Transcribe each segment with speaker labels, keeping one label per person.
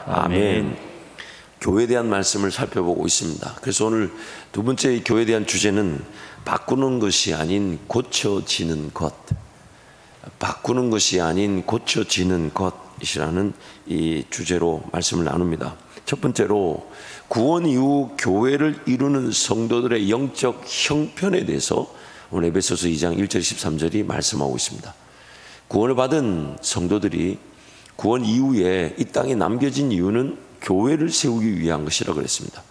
Speaker 1: 아멘. 교회에 대한 말씀을 살펴보고 있습니다. 그래서 오늘 두 번째 교회에 대한 주제는 바꾸는 것이 아닌 고쳐지는 것. 바꾸는 것이 아닌 고쳐지는 것이라는 이 주제로 말씀을 나눕니다. 첫 번째로 구원 이후 교회를 이루는 성도들의 영적 형편에 대해서 오늘 에베소서 2장 1절 13절이 말씀하고 있습니다. 구원을 받은 성도들이 구원 이후에 이 땅에 남겨진 이유는 교회를 세우기 위한 것이라고 그랬습니다.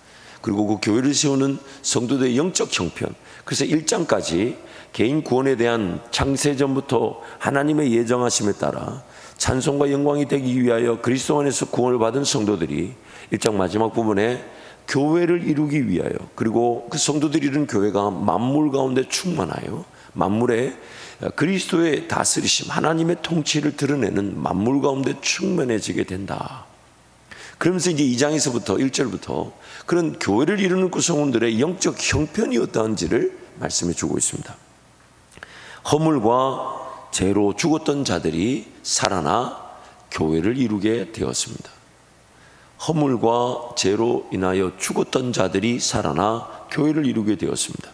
Speaker 1: 그리고 그 교회를 세우는 성도들의 영적 형편, 그래서 1장까지 개인 구원에 대한 창세전부터 하나님의 예정하심에 따라 찬송과 영광이 되기 위하여 그리스도 안에서 구원을 받은 성도들이 1장 마지막 부분에 교회를 이루기 위하여, 그리고 그 성도들이 이룬 교회가 만물 가운데 충만하여 만물에 그리스도의 다스리심, 하나님의 통치를 드러내는 만물 가운데 충만해지게 된다. 그러면서 이제 2장에서부터 1절부터 그런 교회를 이루는 구성원들의 영적 형편이 어떠한지를 말씀해 주고 있습니다. 허물과 죄로 죽었던 자들이 살아나 교회를 이루게 되었습니다. 허물과 죄로 인하여 죽었던 자들이 살아나 교회를 이루게 되었습니다.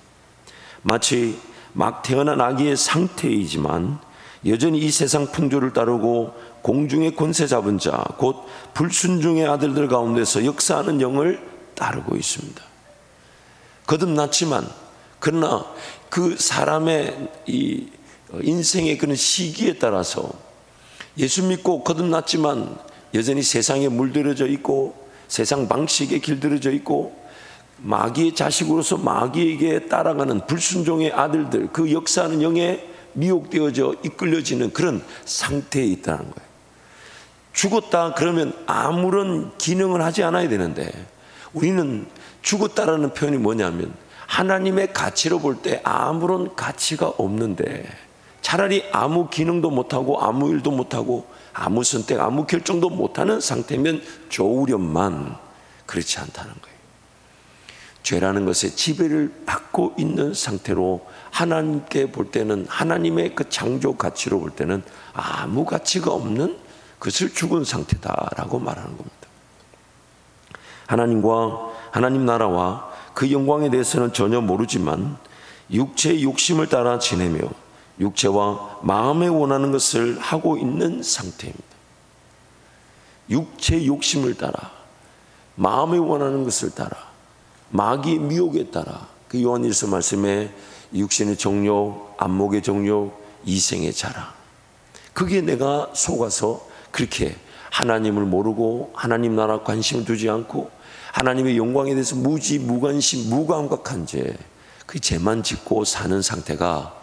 Speaker 1: 마치 막 태어난 아기의 상태이지만 여전히 이 세상 풍조를 따르고 공중의 권세 잡은 자, 곧 불순종의 아들들 가운데서 역사하는 영을 따르고 있습니다. 거듭났지만 그러나 그 사람의 이 인생의 그런 시기에 따라서 예수 믿고 거듭났지만 여전히 세상에 물들여져 있고 세상 방식에 길들여져 있고 마귀의 자식으로서 마귀에게 따라가는 불순종의 아들들, 그 역사하는 영에 미혹되어져 이끌려지는 그런 상태에 있다는 거예요. 죽었다 그러면 아무런 기능을 하지 않아야 되는데 우리는 죽었다라는 표현이 뭐냐면 하나님의 가치로 볼 때 아무런 가치가 없는데 차라리 아무 기능도 못하고 아무 일도 못하고 아무 선택, 아무 결정도 못하는 상태면 좋으련만 그렇지 않다는 거예요. 죄라는 것에 지배를 받고 있는 상태로 하나님께 볼 때는, 하나님의 그 창조 가치로 볼 때는 아무 가치가 없는 그것을 죽은 상태다라고 말하는 겁니다. 하나님과 하나님 나라와 그 영광에 대해서는 전혀 모르지만 육체의 욕심을 따라 지내며 육체와 마음에 원하는 것을 하고 있는 상태입니다. 육체의 욕심을 따라, 마음에 원하는 것을 따라, 마귀의 미혹에 따라, 그 요한일서 말씀에 육신의 정욕, 안목의 정욕, 이생의 자랑, 그게 내가 속아서 그렇게 하나님을 모르고 하나님 나라 관심을 두지 않고 하나님의 영광에 대해서 무관심, 무감각한 죄, 그 죄만 짓고 사는 상태가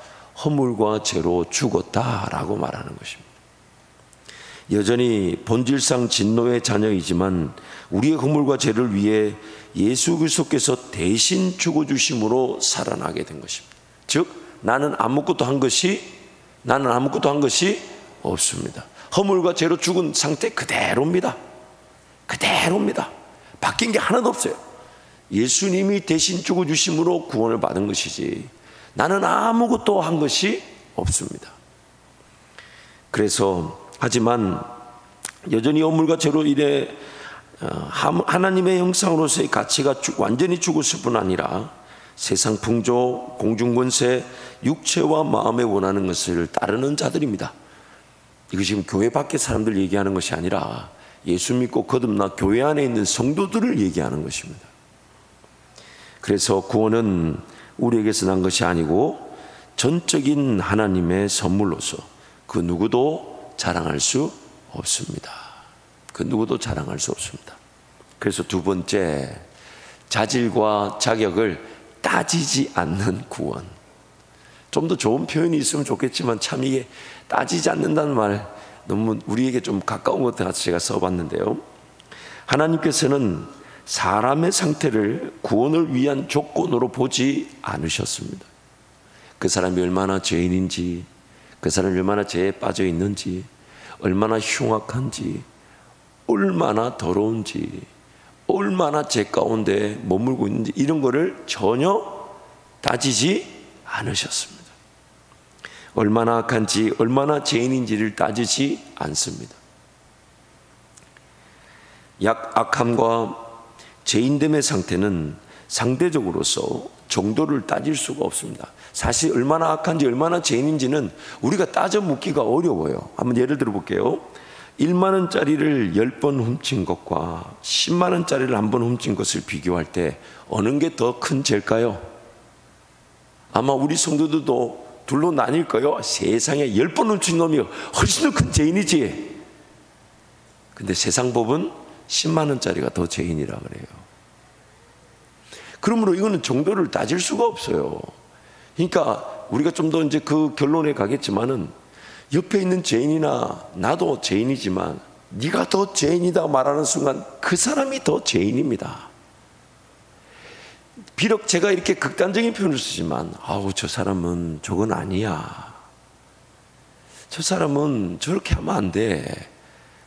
Speaker 1: 허물과 죄로 죽었다라고 말하는 것입니다. 여전히 본질상 진노의 자녀이지만 우리의 허물과 죄를 위해 예수 그리스도께서 대신 죽어주심으로 살아나게 된 것입니다. 즉 나는 아무것도 한 것이 없습니다. 허물과 죄로 죽은 상태 그대로입니다. 바뀐 게 하나도 없어요. 예수님이 대신 죽어주심으로 구원을 받은 것이지 나는 아무것도 한 것이 없습니다. 그래서 하지만 여전히 허물과 죄로 인해 하나님의 형상으로서의 가치가 완전히 죽었을 뿐 아니라 세상 풍조, 공중권세, 육체와 마음에 원하는 것을 따르는 자들입니다. 이거 지금 교회 밖에 사람들 얘기하는 것이 아니라 예수 믿고 거듭나 교회 안에 있는 성도들을 얘기하는 것입니다. 그래서 구원은 우리에게서 난 것이 아니고 전적인 하나님의 선물로서 그 누구도 자랑할 수 없습니다. 그래서 두 번째, 자질과 자격을 따지지 않는 구원. 좀 더 좋은 표현이 있으면 좋겠지만 참 이게 따지지 않는다는 말 너무 우리에게 좀 가까운 것 같아서 제가 써봤는데요. 하나님께서는 사람의 상태를 구원을 위한 조건으로 보지 않으셨습니다. 그 사람이 얼마나 죄인인지, 그 사람이 얼마나 죄에 빠져 있는지, 얼마나 흉악한지, 얼마나 더러운지, 얼마나 죄 가운데 머물고 있는지 이런 거를 전혀 따지지 않으셨습니다. 얼마나 악한지, 얼마나 죄인인지를 따지지 않습니다. 악함과 죄인됨의 상태는 상대적으로서 정도를 따질 수가 없습니다. 사실 얼마나 악한지 얼마나 죄인인지는 우리가 따져 묻기가 어려워요. 한번 예를 들어 볼게요. 1만 원짜리를 10번 훔친 것과 10만 원짜리를 한 번 훔친 것을 비교할 때 어느 게 더 큰 죄일까요? 아마 우리 성도들도 둘로 나뉠까요? 세상에 10번 훔친 놈이 훨씬 더 큰 죄인이지. 근데 세상 법은 10만 원짜리가 더 죄인이라 그래요. 그러므로 이거는 정도를 따질 수가 없어요. 그러니까 우리가 좀 더 이제 그 결론에 가겠지만은 옆에 있는 죄인이나 나도 죄인이지만 네가 더 죄인이다 말하는 순간 그 사람이 더 죄인입니다. 비록 제가 이렇게 극단적인 표현을 쓰지만 저 사람은 저건 아니야, 저 사람은 저렇게 하면 안 돼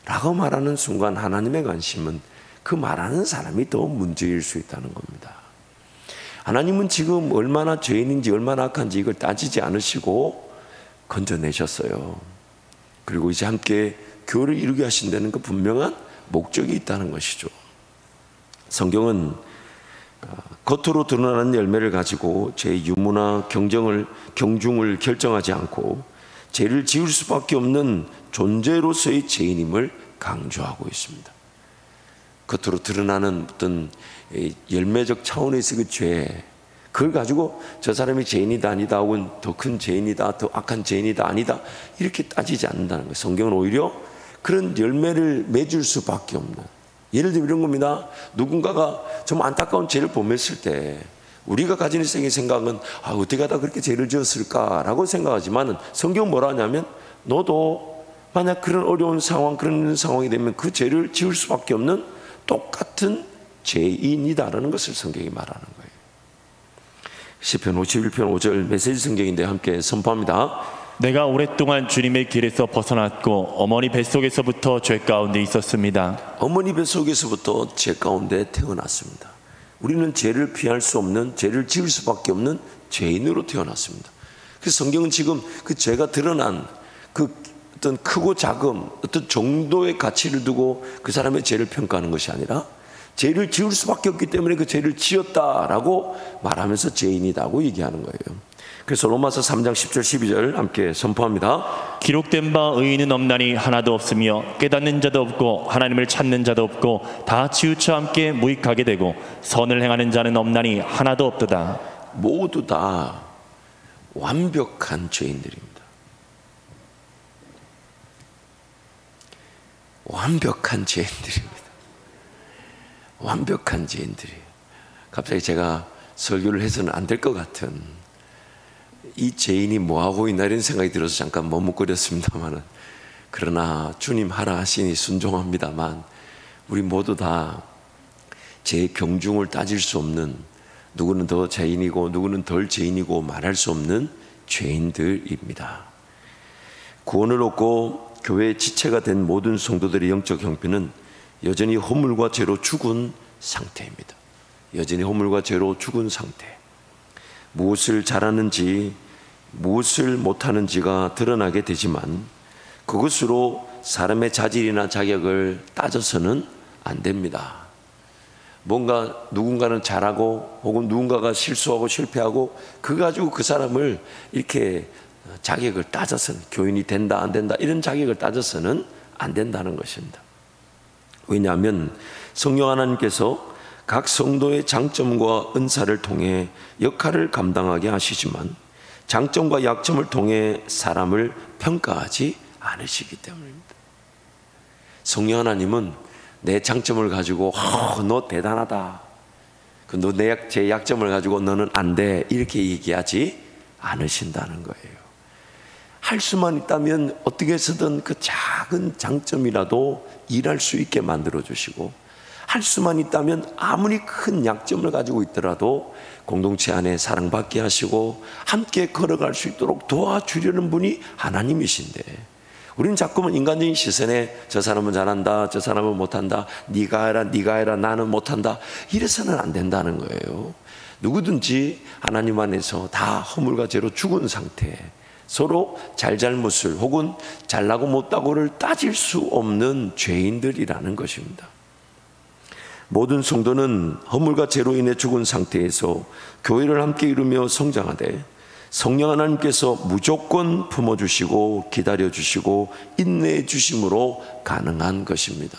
Speaker 1: 라고 말하는 순간 하나님의 관심은 그 말하는 사람이 더 문제일 수 있다는 겁니다. 하나님은 지금 얼마나 죄인인지 얼마나 악한지 이걸 따지지 않으시고 건져내셨어요. 그리고 이제 함께 교회를 이루게 하신다는 그 분명한 목적이 있다는 것이죠. 성경은 겉으로 드러나는 열매를 가지고 죄의 유무나 경중을 결정하지 않고 죄를 지을 수밖에 없는 존재로서의 죄인임을 강조하고 있습니다. 겉으로 드러나는 어떤 열매적 차원에서 그 죄, 그걸 가지고 저 사람이 죄인이다 아니다 혹은 더 큰 죄인이다 더 악한 죄인이다 아니다 이렇게 따지지 않는다는 거예요. 성경은 오히려 그런 열매를 맺을 수밖에 없는, 예를 들면 이런 겁니다. 누군가가 좀 안타까운 죄를 범했을 때 우리가 가지는 생각은 어떻게 하다 그렇게 죄를 지었을까라고 생각하지만 성경은 뭐라 하냐면 너도 만약 그런 어려운 상황, 그런 상황이 되면 그 죄를 지을 수밖에 없는 똑같은 죄인이다라는 것을 성경이 말하는 거예요. 시편 51편 5절 메시지 성경인데 함께 선포합니다.
Speaker 2: 내가 오랫동안 주님의 길에서 벗어났고 어머니 뱃속에서부터 죄 가운데 있었습니다.
Speaker 1: 어머니 뱃속에서부터 죄 가운데 태어났습니다. 우리는 죄를 피할 수 없는, 죄를 지을 수밖에 없는 죄인으로 태어났습니다. 그래서 성경은 지금 그 죄가 드러난 그 어떤 크고 작음, 어떤 정도의 가치를 두고 그 사람의 죄를 평가하는 것이 아니라 죄를 지을 수밖에 없기 때문에 그 죄를 지었다라고 말하면서 죄인이라고 얘기하는 거예요. 그래서 로마서 3장 10절 12절 함께 선포합니다.
Speaker 2: 기록된 바 의인은 없나니 하나도 없으며 깨닫는 자도 없고 하나님을 찾는 자도 없고 다 치우쳐 함께 무익하게 되고 선을 행하는 자는 없나니 하나도 없도다.
Speaker 1: 모두 다 완벽한 죄인들입니다. 완벽한 죄인들입니다. 완벽한 죄인들이에요. 갑자기 제가 설교를 해서는 안 될 것 같은 이 죄인이 뭐하고 있나 이런 생각이 들어서 잠깐 머뭇거렸습니다만, 그러나 주님 하라 하시니 순종합니다만 우리 모두 다 죄의 경중을 따질 수 없는, 누구는 더 죄인이고 누구는 덜 죄인이고 말할 수 없는 죄인들입니다. 구원을 얻고 교회의 지체가 된 모든 성도들의 영적 형편은 여전히 허물과 죄로 죽은 상태입니다. 여전히 허물과 죄로 죽은 상태. 무엇을 잘하는지 무엇을 못하는지가 드러나게 되지만 그것으로 사람의 자질이나 자격을 따져서는 안 됩니다. 뭔가 누군가는 잘하고 혹은 누군가가 실수하고 실패하고 그거 가지고 그 사람을 이렇게 자격을 따져서는, 교인이 된다 안 된다 이런 자격을 따져서는 안 된다는 것입니다. 왜냐하면 성령 하나님께서 각 성도의 장점과 은사를 통해 역할을 감당하게 하시지만 장점과 약점을 통해 사람을 평가하지 않으시기 때문입니다. 성령 하나님은 내 장점을 가지고 너 대단하다, 너 제 약점을 가지고 너는 안 돼 이렇게 얘기하지 않으신다는 거예요. 할 수만 있다면 어떻게 해서든 그 작은 장점이라도 일할 수 있게 만들어 주시고, 할 수만 있다면 아무리 큰 약점을 가지고 있더라도 공동체 안에 사랑받게 하시고 함께 걸어갈 수 있도록 도와주려는 분이 하나님이신데, 우리는 자꾸만 인간적인 시선에 저 사람은 잘한다, 저 사람은 못한다, 네가 해라 나는 못한다 이래서는 안 된다는 거예요. 누구든지 하나님 안에서 다 허물과 죄로 죽은 상태, 서로 잘잘못을 혹은 잘나고 못나고를 따질 수 없는 죄인들이라는 것입니다. 모든 성도는 허물과 죄로 인해 죽은 상태에서 교회를 함께 이루며 성장하되 성령 하나님께서 무조건 품어주시고 기다려주시고 인내해주심으로 가능한 것입니다.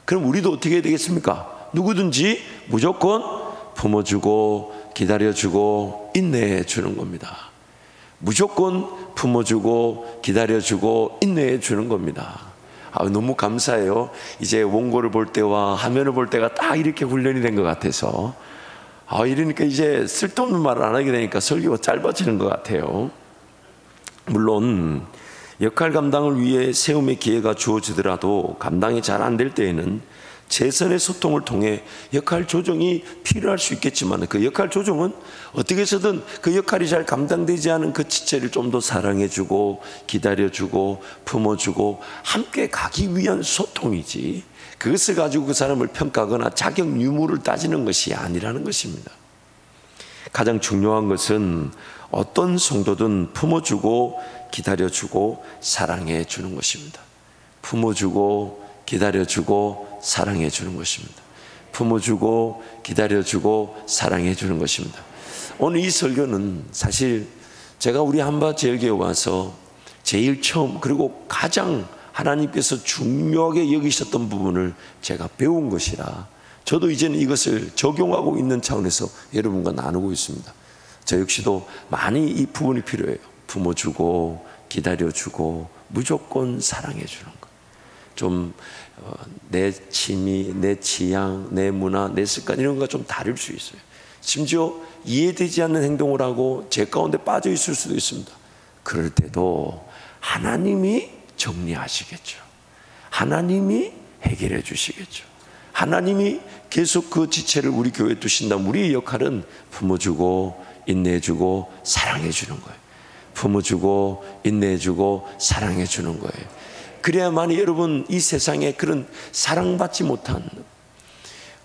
Speaker 1: 그럼 우리도 어떻게 해야 되겠습니까? 누구든지 무조건 품어주고 기다려주고 인내해주는 겁니다. 무조건 품어주고 기다려주고 인내해주는 겁니다. 너무 감사해요. 이제 원고를 볼 때와 화면을 볼 때가 딱 이렇게 훈련이 된 것 같아서 이러니까 이제 쓸데없는 말을 안 하게 되니까 설교가 짧아지는 것 같아요. 물론 역할 감당을 위해 세움의 기회가 주어지더라도 감당이 잘 안 될 때에는 재선의 소통을 통해 역할 조정이 필요할 수 있겠지만 그 역할 조정은 어떻게 해서든 그 역할이 잘 감당되지 않은 그 지체를 좀 더 사랑해주고 기다려주고 품어주고 함께 가기 위한 소통이지, 그것을 가지고 그 사람을 평가하거나 자격 유무를 따지는 것이 아니라는 것입니다. 가장 중요한 것은 어떤 성도든 품어주고 기다려주고 사랑해 주는 것입니다. 품어주고 기다려주고 사랑해 주는 것입니다. 품어주고 기다려주고 사랑해 주는 것입니다. 오늘 이 설교는 사실 제가 우리 한밭제일교회 와서 제일 처음 그리고 가장 하나님께서 중요하게 여기셨던 부분을 제가 배운 것이라 저도 이제는 이것을 적용하고 있는 차원에서 여러분과 나누고 있습니다. 저 역시도 많이 이 부분이 필요해요. 품어주고 기다려주고 무조건 사랑해 주는 것. 좀 내 취미, 내 취향, 내 문화, 내 습관 이런 거가 좀 다를 수 있어요. 심지어 이해되지 않는 행동을 하고 제 가운데 빠져 있을 수도 있습니다. 그럴 때도 하나님이 정리하시겠죠. 하나님이 해결해 주시겠죠. 하나님이 계속 그 지체를 우리 교회에 두신다면 우리의 역할은 품어주고 인내해주고 사랑해주는 거예요. 품어주고 인내해주고 사랑해주는 거예요. 그래야만 여러분 이 세상에 그런 사랑받지 못한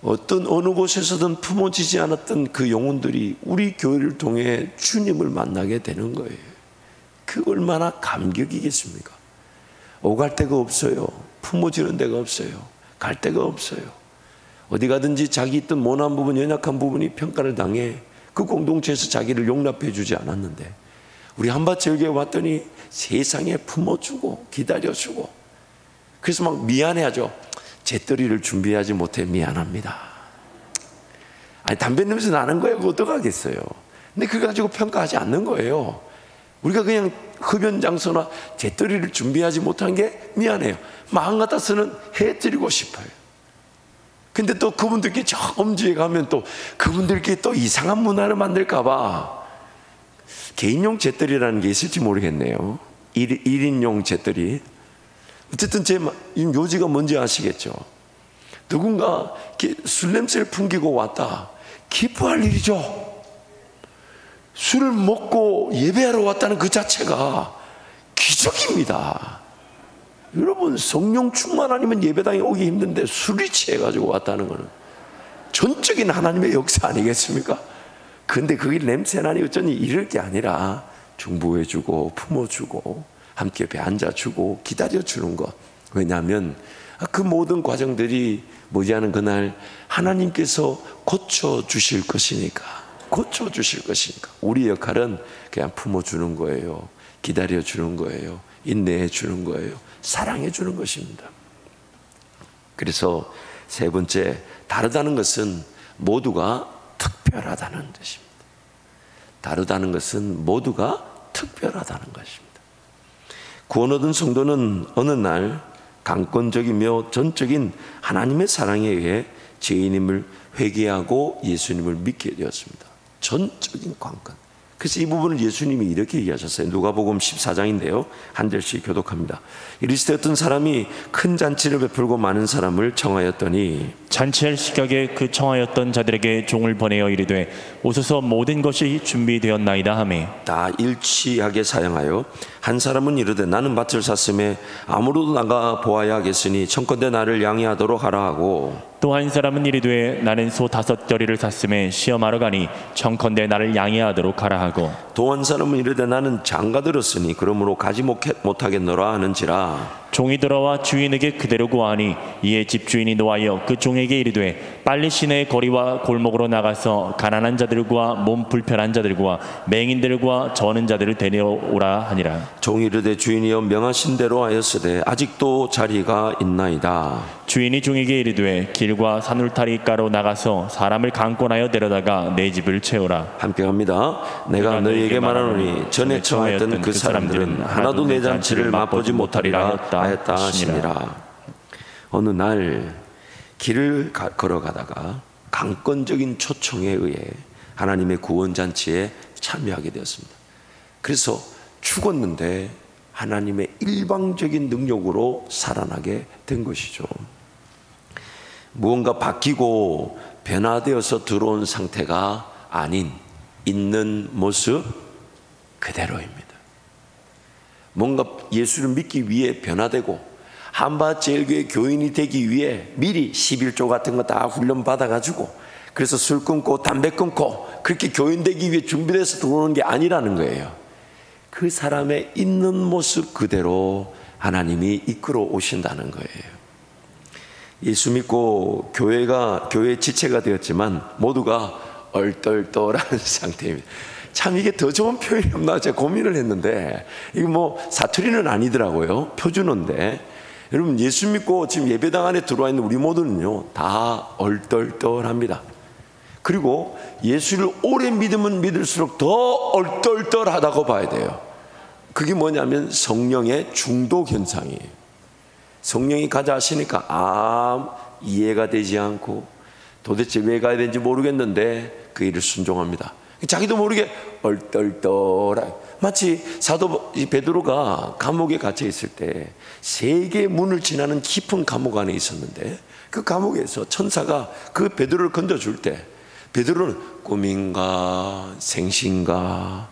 Speaker 1: 어떤 어느 곳에서든 품어지지 않았던 그 영혼들이 우리 교회를 통해 주님을 만나게 되는 거예요. 그 얼마나 감격이겠습니까? 오갈 데가 없어요. 품어지는 데가 없어요. 갈 데가 없어요. 어디 가든지 자기 있던 모난 부분, 연약한 부분이 평가를 당해 그 공동체에서 자기를 용납해 주지 않았는데 우리 한밭절교에 왔더니 세상에 품어주고 기다려주고, 그래서 막 미안해하죠. 재떨이를 준비하지 못해 미안합니다. 담배 냄새 나는 거예요. 그거 어떡하겠어요. 근데 그거 가지고 평가하지 않는 거예요. 우리가 그냥 흡연 장소나 재떨이를 준비하지 못한 게 미안해요. 마음 같아서는 해드리고 싶어요. 근데 또 그분들끼리 저 엄지에 가면 또 그분들끼리 또 이상한 문화를 만들까봐 개인용 재떨이라는 게 있을지 모르겠네요. 1인용 재떨이. 어쨌든 제 요지가 뭔지 아시겠죠? 누군가 술 냄새를 풍기고 왔다. 기뻐할 일이죠. 술을 먹고 예배하러 왔다는 그 자체가 기적입니다. 여러분, 성령 충만 아니면 예배당에 오기 힘든데 술이 취해가지고 왔다는 것은 전적인 하나님의 역사 아니겠습니까? 근데 그게 냄새나니 어쩌니 이럴 게 아니라 중보해주고 품어주고 함께 옆에 앉아주고 기다려주는 것. 왜냐하면 그 모든 과정들이 머지않은 그날 하나님께서 고쳐주실 것이니까. 고쳐주실 것이니까. 우리 역할은 그냥 품어주는 거예요. 기다려주는 거예요. 인내해주는 거예요. 사랑해주는 것입니다. 그래서 세 번째, 다르다는 것은 모두가 특별하다는 뜻입니다. 다르다는 것은 모두가 특별하다는 것입니다. 구원 얻은 성도는 어느 날 강권적이며 전적인 하나님의 사랑에 의해 죄인임을 회개하고 예수님을 믿게 되었습니다. 전적인 강권. 그래서 이 부분을 예수님이 이렇게 얘기하셨어요. 누가복음 14장인데요. 한 절씩 교독합니다. 이르시되 어떤 사람이 큰 잔치를 베풀고 많은 사람을 청하였더니
Speaker 2: 잔치할 시각에 그 청하였던 자들에게 종을 보내어 이르되 오소서 모든 것이 준비되었나이다 하매
Speaker 1: 다 일치하게 사양하여 한 사람은 이르되 나는 밭을 샀음에 아무로도 나가 보아야 하겠으니 청컨대 나를 양해하도록 하라 하고
Speaker 2: 또 한 사람은 이르되 나는 소 5저리를 샀음에 시험하러 가니 청컨대 나를 양해하도록 하라 하고
Speaker 1: 또 한 사람은 이르되 나는 장가 들었으니 그러므로 가지 못하겠노라 하는지라
Speaker 2: 종이 들어와 주인에게 그대로 고하니 이에 집주인이 노하여 그 종에게 이르되 빨리 시내의 거리와 골목으로 나가서 가난한 자들과 몸 불편한 자들과 맹인들과 저는 자들을 데려오라 하니라.
Speaker 1: 종이 이르되 주인이여 명하신 대로 하였으되 아직도 자리가 있나이다.
Speaker 2: 주인이 종에게 이르되 길과 산울타리가로 나가서 사람을 강권하여 데려다가 내 집을 채우라.
Speaker 1: 함께 갑니다. 내가 너희에게 말하노니 전에 청하였던 그 사람들은 하나도 내 잔치를 맛보지 못하리라 하였다 하시니라. 어느 날 길을 걸어가다가 강권적인 초청에 의해 하나님의 구원잔치에 참여하게 되었습니다. 그래서 죽었는데 하나님의 일방적인 능력으로 살아나게 된 것이죠. 무언가 바뀌고 변화되어서 들어온 상태가 아닌 있는 모습 그대로입니다. 뭔가 예수를 믿기 위해 변화되고 한밭제일교회 교인이 되기 위해 미리 11조 같은 거 다 훈련 받아가지고 그래서 술 끊고 담배 끊고 그렇게 교인 되기 위해 준비돼서 들어오는 게 아니라는 거예요. 그 사람의 있는 모습 그대로 하나님이 이끌어 오신다는 거예요. 예수 믿고 교회의 지체가 되었지만 모두가 얼떨떨한 상태입니다. 참 이게 더 좋은 표현이 없나 제가 고민을 했는데 이거 뭐 사투리는 아니더라고요. 표준어인데 여러분 예수 믿고 지금 예배당 안에 들어와 있는 우리 모두는요 다 얼떨떨합니다. 그리고 예수를 오래 믿으면 믿을수록 더 얼떨떨하다고 봐야 돼요. 그게 뭐냐면 성령의 중독 현상이에요. 성령이 가자 하시니까 이해가 되지 않고 도대체 왜 가야 되는지 모르겠는데 그 일을 순종합니다. 자기도 모르게 얼떨떨하게 마치 사도 베드로가 감옥에 갇혀 있을 때 세계의 문을 지나는 깊은 감옥 안에 있었는데 그 감옥에서 천사가 그 베드로를 건져줄 때 베드로는 꿈인가 생신가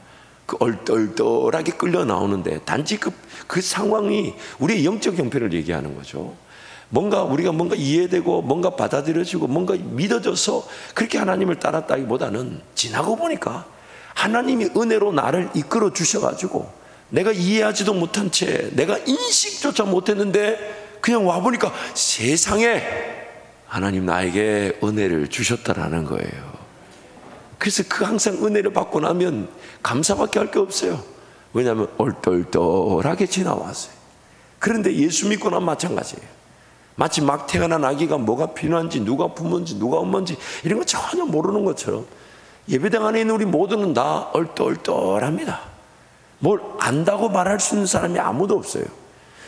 Speaker 1: 그 얼떨떨하게 끌려 나오는데 단지 그 상황이 우리의 영적 형편을 얘기하는 거죠. 우리가 뭔가 이해되고 뭔가 받아들여지고 뭔가 믿어져서 그렇게 하나님을 따랐다기보다는 지나고 보니까 하나님이 은혜로 나를 이끌어 주셔가지고 내가 이해하지도 못한 채 내가 인식조차 못했는데 그냥 와보니까 세상에 하나님 나에게 은혜를 주셨다라는 거예요. 그래서 항상 은혜를 받고 나면 감사밖에 할 게 없어요. 왜냐하면 얼떨떨하게 지나왔어요. 그런데 예수 믿고 나면 마찬가지예요. 마치 막 태어난 아기가 뭐가 필요한지 누가 부모인지 누가 엄마인지 이런 거 전혀 모르는 것처럼 예배당 안에 있는 우리 모두는 다 얼떨떨합니다. 뭘 안다고 말할 수 있는 사람이 아무도 없어요.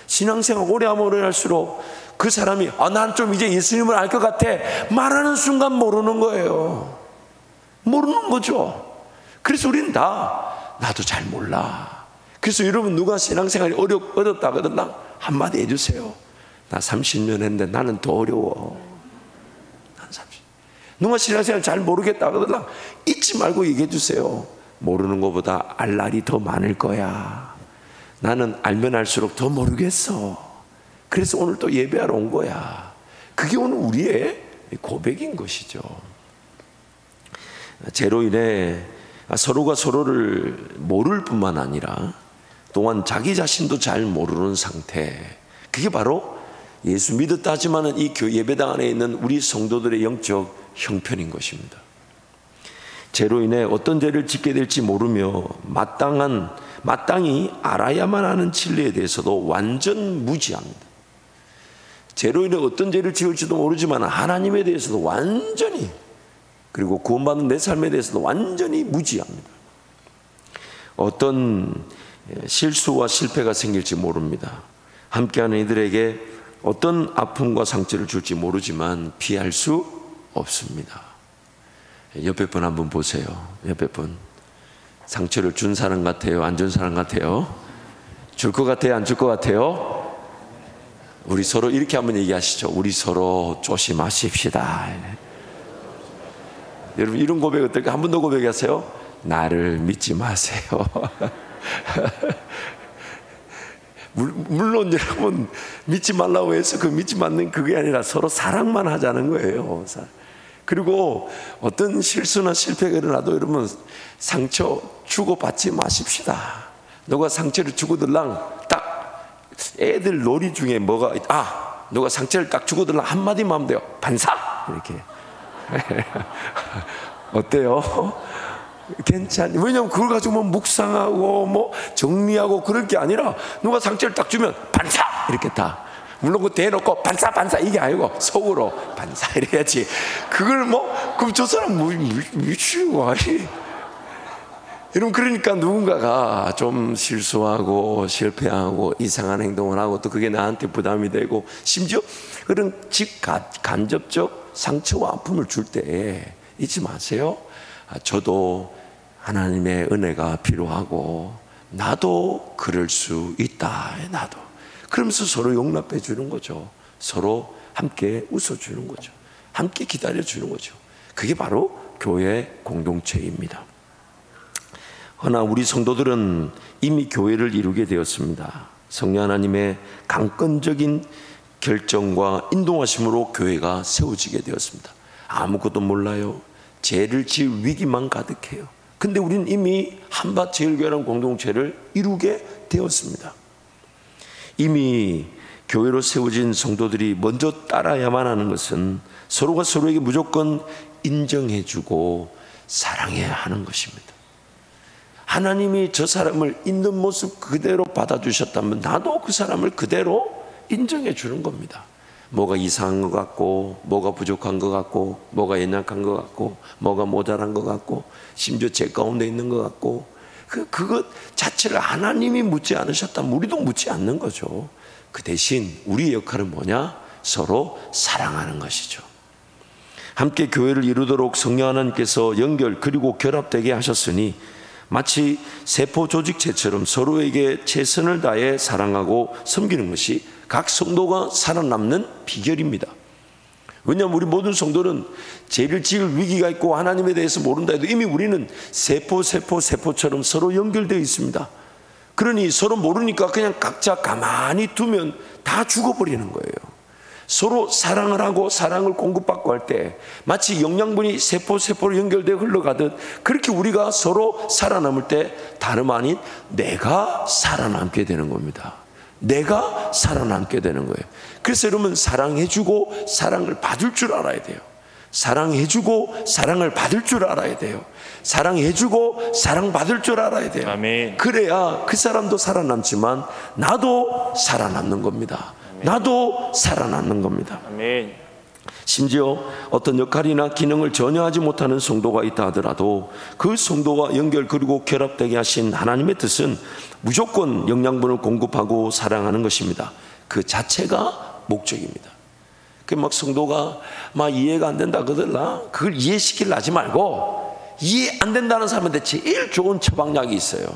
Speaker 1: 신앙생활 오래 하면 오래 할수록 그 사람이 난 좀 이제 예수님을 알 것 같아 말하는 순간 모르는 거예요. 모르는 거죠. 그래서 우리는 나도 잘 몰라. 그래서 여러분 누가 신앙생활이 어렵다 그러나 한마디 해주세요. 나 30년 했는데 나는 더 어려워. 난 30. 누가 신앙생활 잘 모르겠다 그러나 잊지 말고 얘기해 주세요. 모르는 것보다 알 날이 더 많을 거야. 나는 알면 알수록 더 모르겠어. 그래서 오늘 또 예배하러 온 거야. 그게 오늘 우리의 고백인 것이죠. 죄로 인해 서로가 서로를 모를 뿐만 아니라 또한 자기 자신도 잘 모르는 상태. 그게 바로 예수 믿었다 하지만은 이 예배당 안에 있는 우리 성도들의 영적 형편인 것입니다. 죄로 인해 어떤 죄를 짓게 될지 모르며 마땅히 알아야만 하는 진리에 대해서도 완전 무지합니다. 죄로 인해 어떤 죄를 지을지도 모르지만 하나님에 대해서도 완전히 그리고 구원받는 내 삶에 대해서도 완전히 무지합니다. 어떤 실수와 실패가 생길지 모릅니다. 함께하는 이들에게 어떤 아픔과 상처를 줄지 모르지만 피할 수 없습니다. 옆에 분 한번 보세요. 옆에 분 상처를 준 사람 같아요? 안 준 사람 같아요? 줄 것 같아요? 안 줄 것 같아요? 우리 서로 이렇게 한번 얘기하시죠. 우리 서로 조심하십시다. 여러분 이런 고백 어떨까? 한 번 더 고백하세요. 나를 믿지 마세요. 물론 여러분 믿지 말라고 해서 그 믿지 않는 그게 아니라 서로 사랑만 하자는 거예요. 그리고 어떤 실수나 실패가 일어나도 여러분 상처 주고받지 마십시다. 누가 상처를 주고들랑 딱 애들 놀이 중에 뭐가 누가 상처를 딱 주고들라 한마디만 하면 돼요. 반사 이렇게. 어때요? 괜찮니? 왜냐면 그걸 가지고 뭐 묵상하고 뭐 정리하고 그럴 게 아니라 누가 상처를 딱 주면 반사 이렇게 다. 물론 그 대놓고 반사 이게 아니고 속으로 반사 이래야지. 그걸 그럼 저 사람 미치고 아니. 여러분, 그러니까 누군가가 좀 실수하고 실패하고 이상한 행동을 하고 또 그게 나한테 부담이 되고 심지어 그런 간접적 상처와 아픔을 줄 때 잊지 마세요. 저도 하나님의 은혜가 필요하고 나도 그럴 수 있다. 나도. 그러면서 서로 용납해 주는 거죠. 서로 함께 웃어주는 거죠. 함께 기다려 주는 거죠. 그게 바로 교회 공동체입니다. 그러나 우리 성도들은 이미 교회를 이루게 되었습니다. 성령 하나님의 강권적인 결정과 인도하심으로 교회가 세워지게 되었습니다. 아무것도 몰라요. 죄를 지을 위기만 가득해요. 근데 우리는 이미 한밭 제일교회라는 공동체를 이루게 되었습니다. 이미 교회로 세워진 성도들이 먼저 따라야만 하는 것은 서로가 서로에게 무조건 인정해주고 사랑해야 하는 것입니다. 하나님이 저 사람을 있는 모습 그대로 받아주셨다면 나도 그 사람을 그대로 인정해 주는 겁니다. 뭐가 이상한 것 같고, 뭐가 부족한 것 같고, 뭐가 연약한 것 같고, 뭐가 모자란 것 같고, 심지어 제 가운데 있는 것 같고, 그것 자체를 하나님이 묻지 않으셨다면 우리도 묻지 않는 거죠. 그 대신 우리의 역할은 뭐냐? 서로 사랑하는 것이죠. 함께 교회를 이루도록 성령 하나님께서 연결 그리고 결합되게 하셨으니 마치 세포 조직체처럼 서로에게 최선을 다해 사랑하고 섬기는 것이 각 성도가 살아남는 비결입니다. 왜냐하면 우리 모든 성도는 죄를 지을 위기가 있고 하나님에 대해서 모른다 해도 이미 우리는 세포처럼 서로 연결되어 있습니다. 그러니 서로 모르니까 그냥 각자 가만히 두면 다 죽어버리는 거예요. 서로 사랑을 하고 사랑을 공급받고 할 때 마치 영양분이 세포로 연결되어 흘러가듯 그렇게 우리가 서로 살아남을 때 다름 아닌 내가 살아남게 되는 겁니다. 내가 살아남게 되는 거예요. 그래서 여러분, 사랑해주고 사랑을 받을 줄 알아야 돼요. 사랑해주고 사랑을 받을 줄 알아야 돼요. 사랑해주고 사랑받을 줄 알아야 돼요.
Speaker 2: 아멘.
Speaker 1: 그래야 그 사람도 살아남지만 나도 살아남는 겁니다. 나도 살아남는 겁니다.
Speaker 2: 아멘.
Speaker 1: 심지어 어떤 역할이나 기능을 전혀 하지 못하는 성도가 있다 하더라도 그 성도와 연결 그리고 결합되게 하신 하나님의 뜻은 무조건 영양분을 공급하고 사랑하는 것입니다. 그 자체가 목적입니다. 그 성도가 이해가 안 된다 그러더라. 그걸 이해시키려 하지 말고 이해 안 된다는 사람한테 제일 좋은 처방약이 있어요.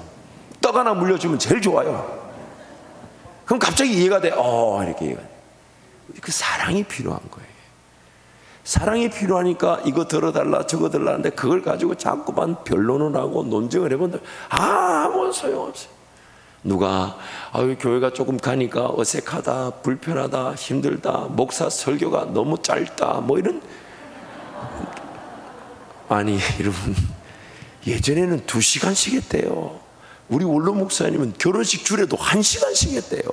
Speaker 1: 떡 하나 물려주면 제일 좋아요. 그럼 갑자기 이해가 돼. 이렇게 이해가 돼. 그 사랑이 필요한 거예요. 사랑이 필요하니까 이거 들어달라 저거 달라 하는데 그걸 가지고 자꾸만 변론을 하고 논쟁을 해본다. 아무 소용없어요. 누가 교회가 조금 가니까 어색하다, 불편하다, 힘들다, 목사 설교가 너무 짧다, 이런. 아니 여러분, 예전에는 2시간씩 했대요. 우리 원로 목사님은 결혼식 줄에도 1시간씩 했대요.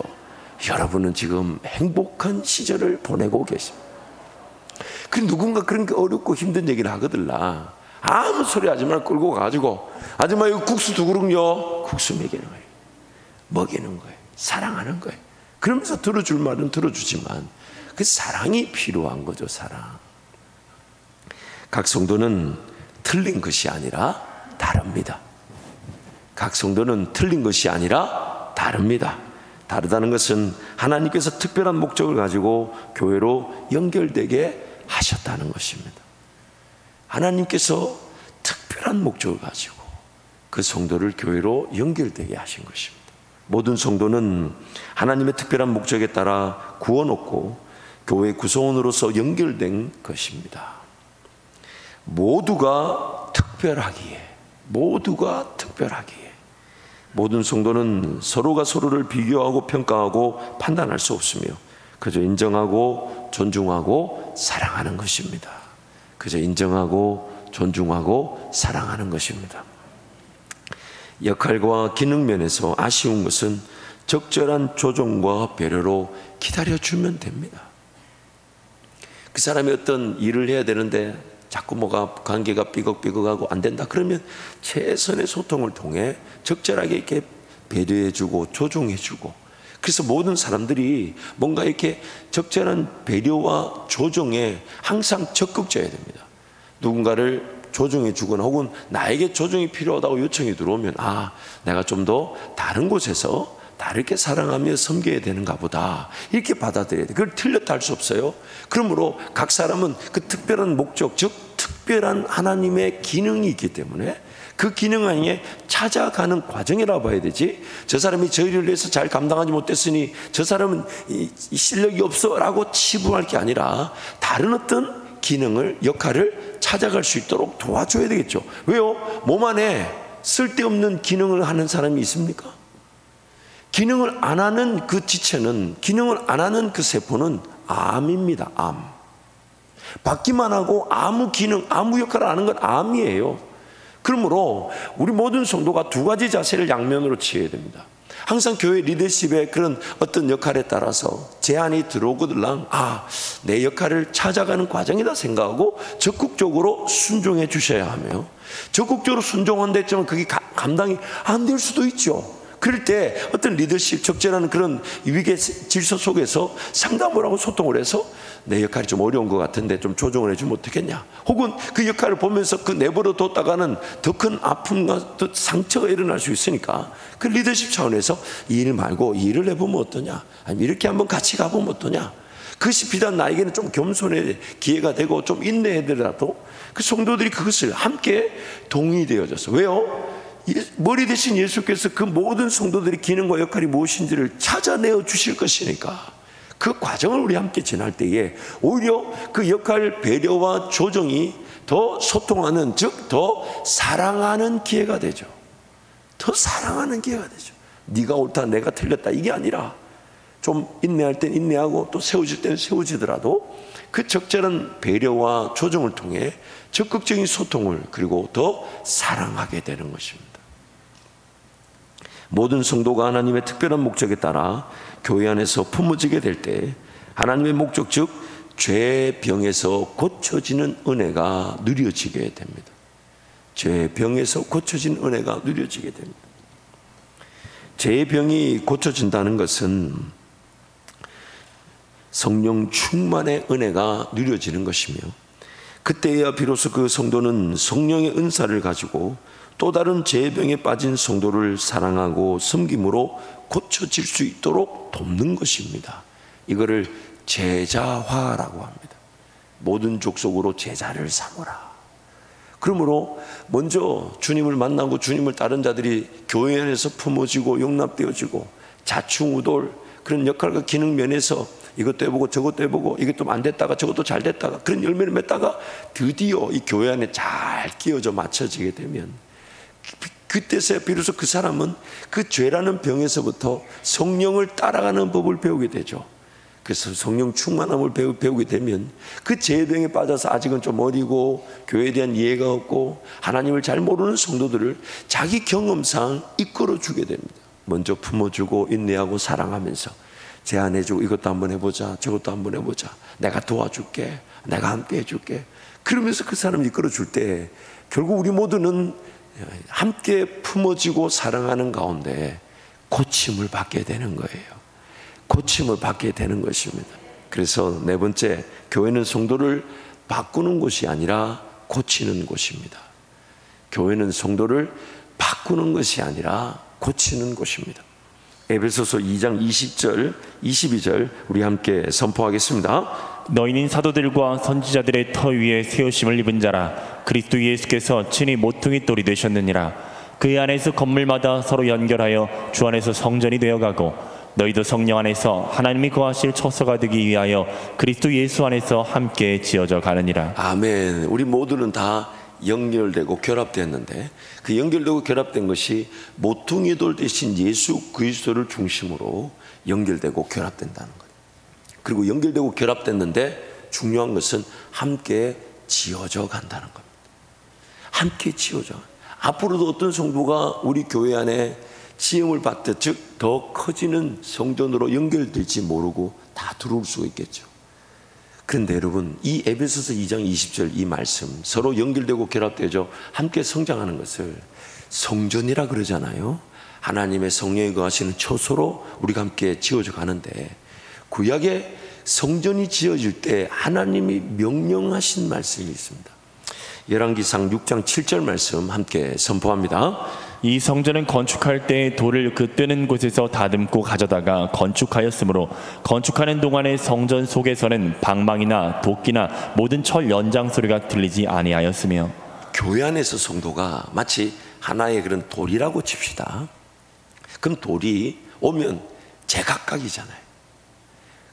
Speaker 1: 여러분은 지금 행복한 시절을 보내고 계십니다. 그 누군가 그런 게 어렵고 힘든 얘기를 하거들라. 아무 소리 하지 말고 끌고 가가지고 아줌마 이거 국수 2그릇요. 국수 먹이는 거예요. 먹이는 거예요. 사랑하는 거예요. 그러면서 들어줄 말은 들어주지만 그 사랑이 필요한 거죠. 사랑. 각 성도는 틀린 것이 아니라 다릅니다. 각 성도는 틀린 것이 아니라 다릅니다. 다르다는 것은 하나님께서 특별한 목적을 가지고 교회로 연결되게 하셨다는 것입니다. 하나님께서 특별한 목적을 가지고 그 성도를 교회로 연결되게 하신 것입니다. 모든 성도는 하나님의 특별한 목적에 따라 구원 얻고 교회 구성원으로서 연결된 것입니다. 모두가 특별하기에 모든 성도는 서로가 서로를 비교하고 평가하고 판단할 수 없으며 그저 인정하고 존중하고 사랑하는 것입니다. 그저 인정하고 존중하고 사랑하는 것입니다. 역할과 기능 면에서 아쉬운 것은 적절한 조정과 배려로 기다려주면 됩니다. 그 사람이 어떤 일을 해야 되는데 자꾸 뭐가 관계가 삐걱삐걱하고 안 된다 그러면 최선의 소통을 통해 적절하게 이렇게 배려해주고 조정해주고, 그래서 모든 사람들이 뭔가 이렇게 적절한 배려와 조정에 항상 적극적이어야 됩니다. 누군가를 조정해 주거나 혹은 나에게 조정이 필요하다고 요청이 들어오면 내가 좀 더 다른 곳에서 다르게 사랑하며 섬겨야 되는가 보다, 이렇게 받아들여야 돼. 그걸 틀렸다 할 수 없어요. 그러므로 각 사람은 그 특별한 목적, 즉 특별한 하나님의 기능이 있기 때문에 그 기능 안에 찾아가는 과정이라고 봐야 되지, 저 사람이 저 일을 위해서 잘 감당하지 못했으니 저 사람은 이 실력이 없어 라고 치부할 게 아니라 다른 어떤 기능을, 역할을 찾아갈 수 있도록 도와줘야 되겠죠. 왜요? 몸 안에 쓸데없는 기능을 하는 사람이 있습니까? 기능을 안 하는 그 지체는, 기능을 안 하는 그 세포는 암입니다. 암. 받기만 하고 아무 기능, 아무 역할을 안 하는 건 암이에요. 그러므로 우리 모든 성도가 두 가지 자세를 양면으로 취해야 됩니다. 항상 교회 리더십의 그런 어떤 역할에 따라서 제안이 들어오거들랑 내 역할을 찾아가는 과정이다 생각하고 적극적으로 순종해 주셔야 하며, 적극적으로 순종한다 했지만 그게 감당이 안 될 수도 있죠. 그럴 때 어떤 리더십, 적절한 그런 위계 질서 속에서 상담을 하고 소통을 해서 내 역할이 좀 어려운 것 같은데 좀 조정을 해주면 어떻겠냐, 혹은 그 역할을 보면서 그 내버려 뒀다가는 더 큰 아픔과 더 상처가 일어날 수 있으니까 그 리더십 차원에서 이 일 말고 이 일을 해보면 어떠냐, 아니면 이렇게 한번 같이 가보면 어떠냐. 그것이 비단 나에게는 좀 겸손의 기회가 되고 좀 인내하더라도 그 성도들이 그것을 함께 동의되어져서, 왜요? 머리 대신 예수께서 그 모든 성도들의 기능과 역할이 무엇인지를 찾아내어 주실 것이니까 그 과정을 우리 함께 지날 때에 오히려 그 역할 배려와 조정이 더 소통하는, 즉 더 사랑하는 기회가 되죠. 더 사랑하는 기회가 되죠. 네가 옳다 내가 틀렸다 이게 아니라 좀 인내할 땐 인내하고 또 세워질 때는 세워지더라도 그 적절한 배려와 조정을 통해 적극적인 소통을, 그리고 더 사랑하게 되는 것입니다. 모든 성도가 하나님의 특별한 목적에 따라 교회 안에서 품어지게 될 때 하나님의 목적, 즉 죄의 병에서 고쳐지는 은혜가 누려지게 됩니다. 죄의 병에서 고쳐진 은혜가 누려지게 됩니다. 죄의 병이 고쳐진다는 것은 성령 충만의 은혜가 누려지는 것이며, 그때야 비로소 그 성도는 성령의 은사를 가지고 또 다른 죄의 병에 빠진 성도를 사랑하고 섬김으로 고쳐질 수 있도록 돕는 것입니다. 이거를 제자화라고 합니다. 모든 족속으로 제자를 삼으라. 그러므로 먼저 주님을 만나고 주님을 따른 자들이 교회 안에서 품어지고 용납되어지고 자충우돌 그런 역할과 기능 면에서 이것도 해보고 저것도 해보고 이게 좀 안 됐다가 저것도 잘 됐다가 그런 열매를 맺다가 드디어 이 교회 안에 잘 끼워져 맞춰지게 되면, 그때서야 비로소 그 사람은 그 죄라는 병에서부터 성령을 따라가는 법을 배우게 되죠. 그래서 성령 충만함을 배우게 되면 그 죄의 병에 빠져서 아직은 좀 어리고 교회에 대한 이해가 없고 하나님을 잘 모르는 성도들을 자기 경험상 이끌어주게 됩니다. 먼저 품어주고 인내하고 사랑하면서 제안해주고 이것도 한번 해보자 저것도 한번 해보자, 내가 도와줄게, 내가 함께 해줄게, 그러면서 그 사람을 이끌어줄 때 결국 우리 모두는 함께 품어지고 사랑하는 가운데 고침을 받게 되는 거예요. 고침을 받게 되는 것입니다. 그래서 네 번째, 교회는 성도를 바꾸는 곳이 아니라 고치는 곳입니다. 교회는 성도를 바꾸는 것이 아니라 고치는 곳입니다. 에베소서 2장 20절 22절 우리 함께 선포하겠습니다.
Speaker 2: 너희는 사도들과 선지자들의 터 위에 세우심을 입은 자라. 그리스도 예수께서 친히 모퉁이 돌이 되셨느니라. 그의 안에서 건물마다 서로 연결하여 주 안에서 성전이 되어가고, 너희도 성령 안에서 하나님이 거하실 처소가 되기 위하여 그리스도 예수 안에서 함께 지어져 가느니라.
Speaker 1: 아멘. 우리 모두는 다 연결되고 결합됐는데 그 연결되고 결합된 것이 모퉁이 돌 대신 예수 그리스도를 중심으로 연결되고 결합된다는 거예요. 그리고 연결되고 결합됐는데 중요한 것은 함께 지어져 간다는 겁니다. 함께 지어져. 앞으로도 어떤 성도가 우리 교회 안에 지음을 받듯 즉 더 커지는 성전으로 연결될지 모르고 다 들어올 수가 있겠죠. 그런데 여러분, 이 에베소서 2장 20절 이 말씀, 서로 연결되고 결합되죠. 함께 성장하는 것을 성전이라 그러잖아요. 하나님의 성령이 거하시는 처소로 우리가 함께 지어져 가는데, 구약의 성전이 지어질 때 하나님이 명령하신 말씀이 있습니다. 열왕기상 6장 7절 말씀 함께 선포합니다.
Speaker 2: 이 성전은 건축할 때 돌을 그 뜨는 곳에서 다듬고 가져다가 건축하였으므로 건축하는 동안에 성전 속에서는 방망이나 도끼나 모든 철 연장 소리가 들리지 아니하였으며.
Speaker 1: 교회 안에서 성도가 마치 하나의 그런 돌이라고 칩시다. 그럼 돌이 오면 제각각이잖아요.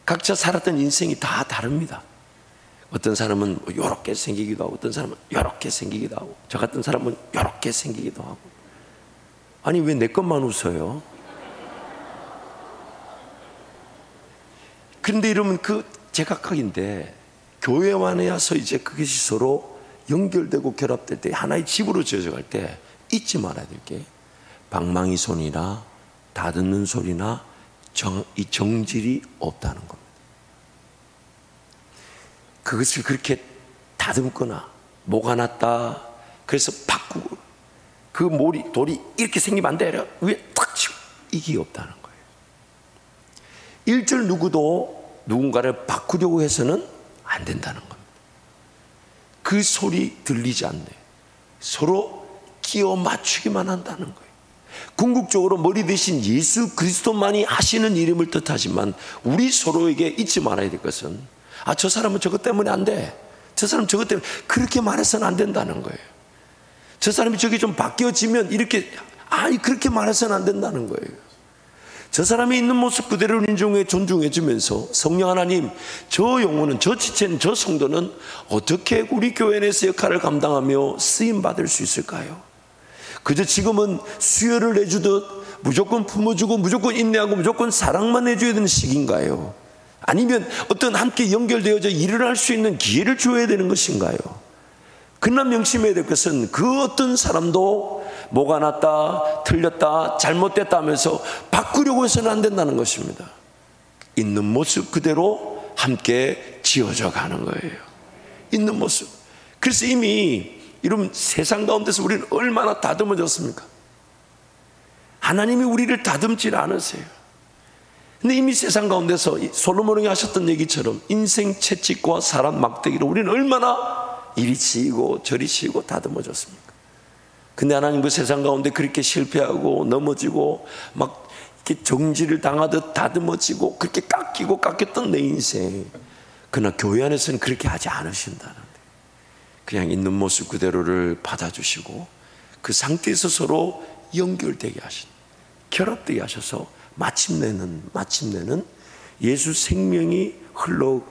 Speaker 1: 각자 살았던 인생이 다 다릅니다. 어떤 사람은 요렇게 생기기도 하고, 어떤 사람은 요렇게 생기기도 하고, 저 같은 사람은 요렇게 생기기도 하고. 아니 왜 내 것만 웃어요? 그런데 이러면 그 제각각인데, 교회 안에 와서 이제 그것이 서로 연결되고 결합될 때, 하나의 집으로 지어져 갈 때 잊지 말아야 될 게, 방망이 소리나 다듬는 소리나 이 정질이 없다는 겁니다. 그것을 그렇게 다듬거나 뭐가 났다 그래서 바꾸고, 그 돌이 이렇게 생기면 안 돼, 위에 탁 치고, 이게 없다는 거예요. 일절 누구도 누군가를 바꾸려고 해서는 안 된다는 겁니다. 그 소리 들리지 않네. 서로 끼워 맞추기만 한다는 거예요. 궁극적으로 머리 대신 예수 그리스도만이 하시는 이름을 뜻하지만, 우리 서로에게 잊지 말아야 될 것은, 저 사람은 저것 때문에 안 돼, 저 사람은 저것 때문에, 그렇게 말해서는 안 된다는 거예요. 저 사람이 저기 좀 바뀌어지면 이렇게, 그렇게 말해서는 안 된다는 거예요. 저 사람이 있는 모습 그대로 인정해 존중해 주면서, 성령 하나님, 저 영혼은, 저 지체는, 저 성도는 어떻게 우리 교회 내에서 역할을 감당하며 쓰임 받을 수 있을까요? 그저 지금은 수혈을 내주듯 무조건 품어주고 무조건 인내하고 무조건 사랑만 해줘야 되는 시기인가요? 아니면 어떤 함께 연결되어져 일을 할 수 있는 기회를 줘야 되는 것인가요? 그러나 명심해야 될 것은, 그 어떤 사람도 뭐가 났다, 틀렸다, 잘못됐다 하면서 바꾸려고 해서는 안 된다는 것입니다. 있는 모습 그대로 함께 지어져 가는 거예요. 있는 모습. 그래서 이미 이런 세상 가운데서 우리는 얼마나 다듬어졌습니까? 하나님이 우리를 다듬지 않으세요. 근데 이미 세상 가운데서 솔로몬이 하셨던 얘기처럼 인생 채찍과 사람 막대기로 우리는 얼마나 이리 치이고 저리 치이고 다듬어졌습니까? 근데 하나님 그 세상 가운데 그렇게 실패하고 넘어지고 막 이렇게 정지를 당하듯 다듬어지고 그렇게 깎였던 내 인생, 그러나 교회 안에서는 그렇게 하지 않으신다는데, 그냥 있는 모습 그대로를 받아주시고 그 상태에서 서로 연결되게 하신, 결합되게 하셔서 마침내는 예수 생명이 흘러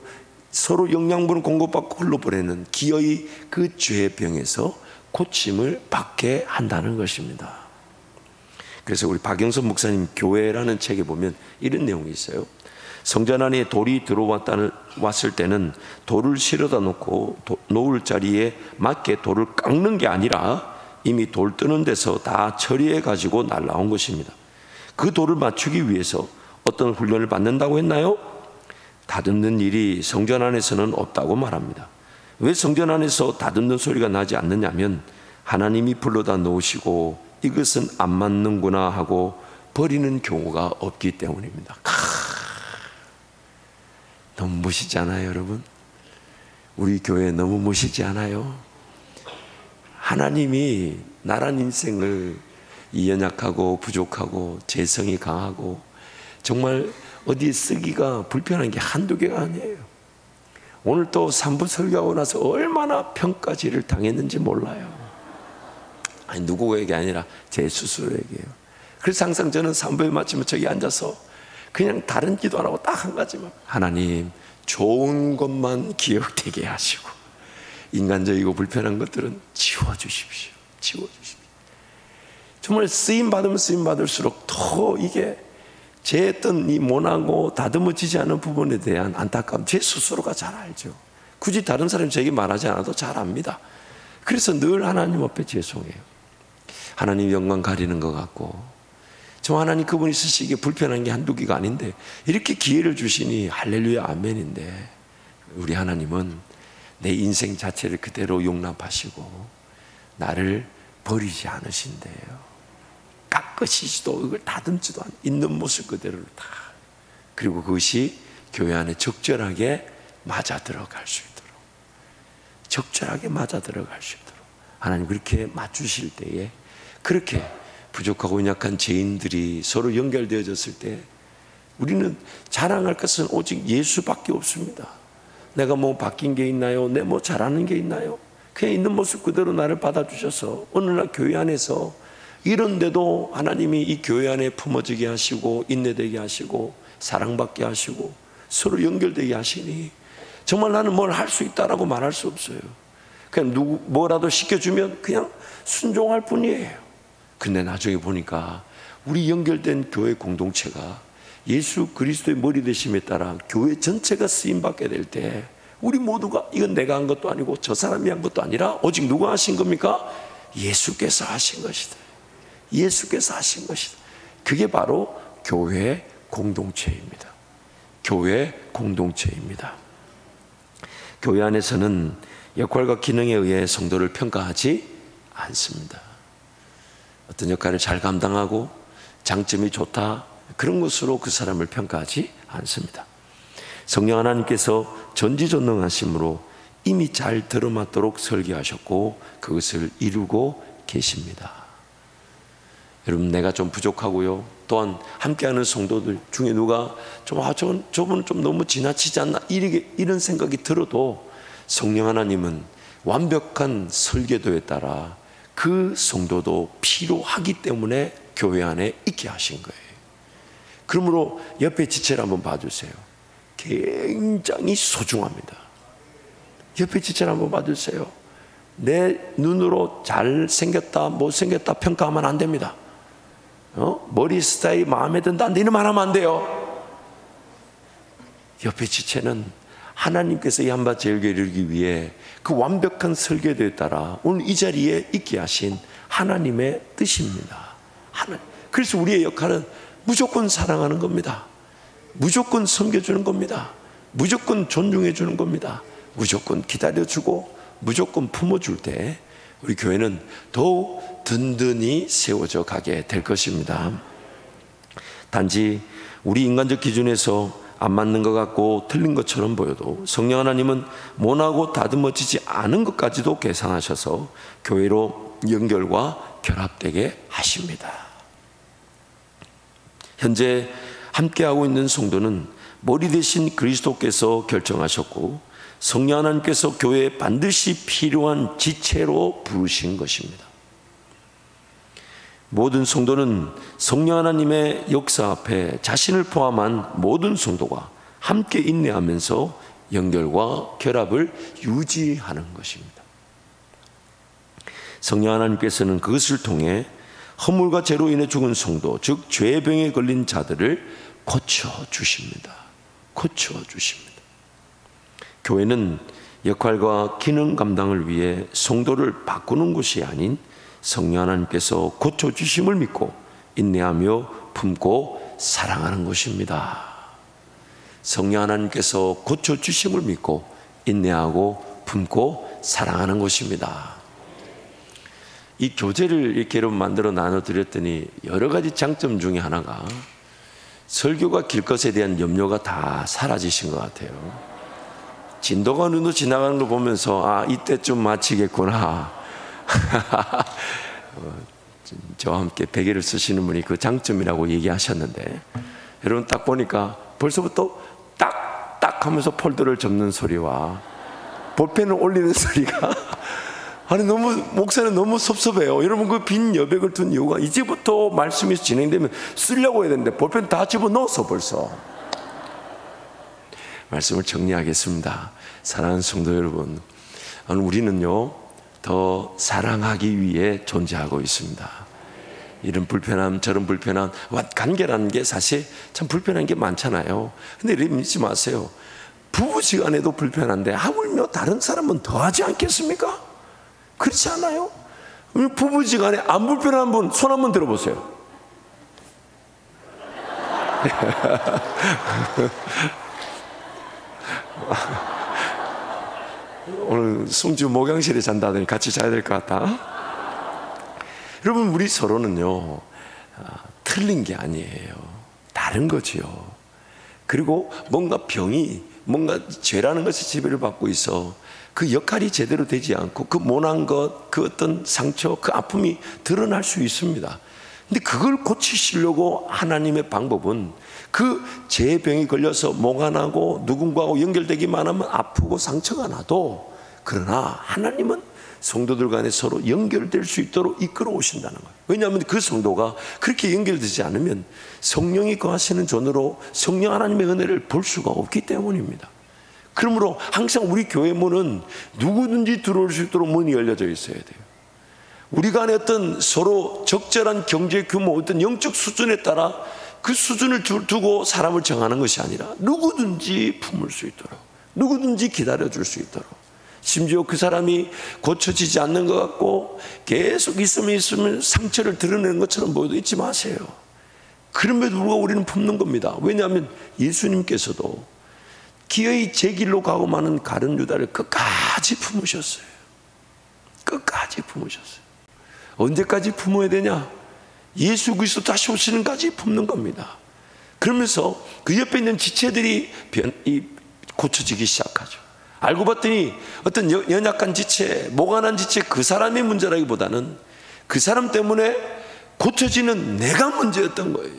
Speaker 1: 서로 영양분을 공급받고 흘러보내는 기어이 그 죄의 병에서 고침을 받게 한다는 것입니다. 그래서 우리 박영선 목사님 교회라는 책에 보면 이런 내용이 있어요. 성전 안에 돌이 왔을 때는 돌을 실어다 놓고 놓을 자리에 맞게 돌을 깎는 게 아니라 이미 돌 뜨는 데서 다 처리해 가지고 날라온 것입니다. 그 돌을 맞추기 위해서 어떤 훈련을 받는다고 했나요? 다듬는 일이 성전 안에서는 없다고 말합니다. 왜 성전 안에서 다듬는 소리가 나지 않느냐면, 하나님이 불러다 놓으시고 이것은 안 맞는구나 하고 버리는 경우가 없기 때문입니다. 너무 멋있지 않아요, 여러분? 우리 교회 너무 멋있지 않아요? 하나님이 나란 인생을, 이 연약하고 부족하고 재성이 강하고 정말 어디에 쓰기가 불편한 게 한두 개가 아니에요. 오늘 또 3부 설교하고 나서 얼마나 평가질을 당했는지 몰라요. 아니, 누구에게 아니라 제 스스로에게요. 그래서 항상 저는 3부에 마치면 저기 앉아서 그냥 다른 기도 안 하고 딱 한 가지만, 하나님 좋은 것만 기억되게 하시고 인간적이고 불편한 것들은 지워주십시오. 정말 쓰임받으면 쓰임받을수록 더 이게 제 어떤 이 모나고 다듬어지지 않은 부분에 대한 안타까움, 제 스스로가 잘 알죠. 굳이 다른 사람이 저에게 말하지 않아도 잘 압니다. 그래서 늘 하나님 앞에 죄송해요. 하나님 영광 가리는 것 같고, 저 하나님 그분이 쓰시기에 불편한 게 한두 개가 아닌데 이렇게 기회를 주시니 할렐루야 아멘인데, 우리 하나님은 내 인생 자체를 그대로 용납하시고 나를 버리지 않으신대요. 깎으시지도 이걸 다듬지도 않고 있는 모습 그대로 다. 그리고 그것이 교회 안에 적절하게 맞아 들어갈 수 있도록, 적절하게 맞아 들어갈 수 있도록 하나님 그렇게 맞추실 때에, 그렇게 부족하고 연약한 죄인들이 서로 연결되어졌을 때 우리는 자랑할 것은 오직 예수밖에 없습니다. 내가 뭐 바뀐 게 있나요? 내 뭐 잘하는 게 있나요? 그냥 있는 모습 그대로 나를 받아주셔서 어느 날 교회 안에서 이런데도 하나님이 이 교회 안에 품어지게 하시고 인내되게 하시고 사랑받게 하시고 서로 연결되게 하시니 정말 나는 뭘 할 수 있다라고 말할 수 없어요. 그냥 뭐라도 시켜주면 그냥 순종할 뿐이에요. 근데 나중에 보니까 우리 연결된 교회 공동체가 예수 그리스도의 머리 되심에 따라 교회 전체가 쓰임받게 될 때 우리 모두가 이건 내가 한 것도 아니고 저 사람이 한 것도 아니라 오직 누가 하신 겁니까? 예수께서 하신 것이다. 예수께서 하신 것이다. 그게 바로 교회 공동체입니다. 교회 공동체입니다. 교회 안에서는 역할과 기능에 의해 성도를 평가하지 않습니다. 어떤 역할을 잘 감당하고 장점이 좋다 그런 것으로 그 사람을 평가하지 않습니다. 성령 하나님께서 전지전능하심으로 이미 잘 들어맞도록 설계하셨고 그것을 이루고 계십니다. 여러분, 내가 좀 부족하고요, 또한 함께하는 성도들 중에 누가 저분은 좀 너무 지나치지 않나 이런 생각이 들어도 성령 하나님은 완벽한 설계도에 따라 그 성도도 필요하기 때문에 교회 안에 있게 하신 거예요. 그러므로 옆에 지체를 한번 봐주세요. 굉장히 소중합니다. 옆에 지체를 한번 봐주세요. 내 눈으로 잘생겼다 못생겼다 평가하면 안 됩니다. 머리 스타일 마음에 든다 이런 말 하면 안 돼요. 옆에 지체는 하나님께서 이 한밭 제일교회를 이루기 위해 그 완벽한 설계도에 따라 오늘 이 자리에 있게 하신 하나님의 뜻입니다. 그래서 우리의 역할은 무조건 사랑하는 겁니다. 무조건 섬겨주는 겁니다. 무조건 존중해 주는 겁니다. 무조건 기다려주고 무조건 품어줄 때 우리 교회는 더욱 든든히 세워져 가게 될 것입니다. 단지 우리 인간적 기준에서 안 맞는 것 같고 틀린 것처럼 보여도 성령 하나님은 모나고 다듬어지지 않은 것까지도 계산하셔서 교회로 연결과 결합되게 하십니다. 현재 함께하고 있는 성도는 머리 대신 그리스도께서 결정하셨고 성령 하나님께서 교회에 반드시 필요한 지체로 부르신 것입니다. 모든 성도는 성령 하나님의 역사 앞에 자신을 포함한 모든 성도가 함께 인내하면서 연결과 결합을 유지하는 것입니다. 성령 하나님께서는 그것을 통해 허물과 죄로 인해 죽은 성도, 즉 죄병에 걸린 자들을 고쳐주십니다. 고쳐주십니다. 교회는 역할과 기능 감당을 위해 성도를 바꾸는 것이 아닌 성령 하나님께서 고쳐주심을 믿고 인내하며 품고 사랑하는 것입니다. 성령 하나님께서 고쳐주심을 믿고 인내하고 품고 사랑하는 것입니다. 이 교재를 이렇게 여러분 만들어 나눠드렸더니 여러 가지 장점 중에 하나가 설교가 길 것에 대한 염려가 다 사라지신 것 같아요. 진도가 눈으로 지나가는 걸 보면서 이때쯤 마치겠구나. 저와 함께 베개를 쓰시는 분이 그 장점이라고 얘기하셨는데 여러분 딱 보니까 벌써부터 딱딱 하면서 폴더를 접는 소리와 볼펜을 올리는 소리가 너무 목사는 너무 섭섭해요. 여러분 그 빈 여백을 둔 이유가 이제부터 말씀이 진행되면 쓰려고 해야 되는데 볼펜 다 집어넣었어 벌써. 말씀을 정리하겠습니다. 사랑하는 성도 여러분, 우리는요 더 사랑하기 위해 존재하고 있습니다. 이런 불편함 저런 불편함, 관계라는 게 사실 참 불편한 게 많잖아요. 근데 이러지 믿지 마세요. 부부지간에도 불편한데 하물며 다른 사람은 더 하지 않겠습니까? 그렇지 않아요? 부부지간에 안 불편한 분 손 한번 들어보세요. 오늘 승주 목욕실에 잔다더니 같이 자야 될 것 같다. 여러분, 우리 서로는요, 틀린 게 아니에요. 다른 거지요. 그리고 뭔가 병이, 뭔가 죄라는 것이 지배를 받고 있어 그 역할이 제대로 되지 않고 그 모난 것, 그 어떤 상처, 그 아픔이 드러날 수 있습니다. 근데 그걸 고치시려고 하나님의 방법은 그 죄병이 걸려서 뭐가 나고 누군가하고 연결되기만 하면 아프고 상처가 나도, 그러나 하나님은 성도들 간에 서로 연결될 수 있도록 이끌어 오신다는 거예요. 왜냐하면 그 성도가 그렇게 연결되지 않으면 성령이 거하시는 존으로 성령 하나님의 은혜를 볼 수가 없기 때문입니다. 그러므로 항상 우리 교회 문은 누구든지 들어올 수 있도록 문이 열려져 있어야 돼요. 우리 간에 어떤 서로 적절한 경제 규모, 어떤 영적 수준에 따라 그 수준을 두고 사람을 정하는 것이 아니라 누구든지 품을 수 있도록, 누구든지 기다려줄 수 있도록, 심지어 그 사람이 고쳐지지 않는 것 같고 계속 있으면 상처를 드러내는 것처럼 보여도 잊지 마세요. 그럼에도 불구하고 우리는 품는 겁니다. 왜냐하면 예수님께서도 기어이 제 길로 가고 마는 가룟 유다를 끝까지 품으셨어요. 끝까지 품으셨어요. 언제까지 품어야 되냐? 예수 그리스도 다시 오시는 까지 품는 겁니다. 그러면서 그 옆에 있는 지체들이 고쳐지기 시작하죠. 알고 봤더니 어떤 연약한 지체, 모가난 지체, 그 사람의 문제라기보다는 그 사람 때문에 고쳐지는 내가 문제였던 거예요.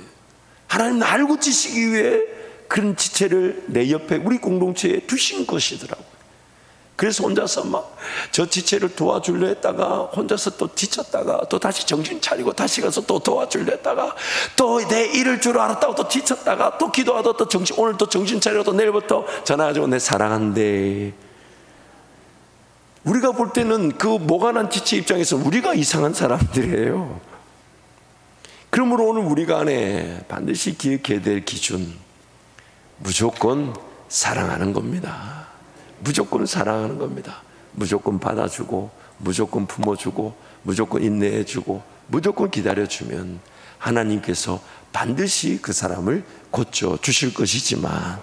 Speaker 1: 하나님 날 고치시기 위해 그런 지체를 내 옆에 우리 공동체에 두신 것이더라고요. 그래서 혼자서 막 저 지체를 도와주려 했다가 혼자서 또 지쳤다가 또 다시 정신 차리고 다시 가서 또 도와주려 했다가 또 내 일을 줄 알았다고 또 지쳤다가 또 기도하다 또 오늘 또 정신 차리고 또 내일부터 전화가지고 내 사랑한대. 우리가 볼 때는 그 모가난 지체 입장에서 우리가 이상한 사람들이에요. 그러므로 오늘 우리가 안에 반드시 기억해야 될 기준, 무조건 사랑하는 겁니다. 무조건 사랑하는 겁니다. 무조건 받아주고, 무조건 품어주고, 무조건 인내해주고, 무조건 기다려주면 하나님께서 반드시 그 사람을 고쳐주실 것이지만,